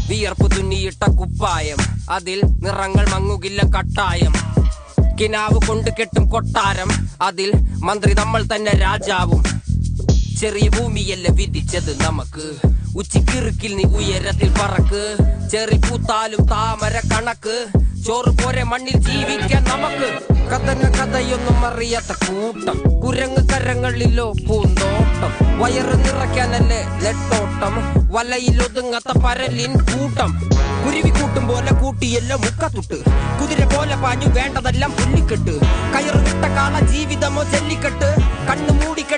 വിയർപ്പ് തുന്നിയിട്ട കുപ്പായം, അതിൽ നിറങ്ങൾ മങ്ങുകില്ല കട്ടായം. കിനാവ് കൊണ്ട് കെട്ടും കൊട്ടാരം, അതിൽ മന്ത്രി നമ്മൾ തന്നെ രാജാവും. ചെറിയ ഭൂമിയല്ല വിധിച്ചത് നമുക്ക്, ഉച്ചിക്കിറുക്കിൽ നീ ഉയരത്തിൽ പറക്ക്. ചെറി പൂത്താലും താമര കണക്ക്, ചോറ് പോരെ മണ്ണിൽ ജീവിക്കാൻ നമുക്ക്. കഥയൊന്നും അറിയാത്ത കൂട്ടം, കുരങ്ങ് കരങ്ങളിലോ പൂന്തോട്ടം. വയറ് നിറയ്ക്കാനല്ലേ നെട്ടോട്ടം, വലയിൽ ഒതുങ്ങാത്ത പരലിൻ കൂട്ടം. കുരുവി കൂട്ടും പോലെ കൂട്ടിയല്ല മുക്കത്തുട്ട്, കുതിര പോലെ പാഞ്ഞു വേണ്ടതെല്ലാം പുല്ലിക്കെട്ട്. കയറ് വിട്ട കാള ജീവിതമോ ജല്ലിക്കെട്ട്, കണ്ണു മൂടിക്കെട്ട്.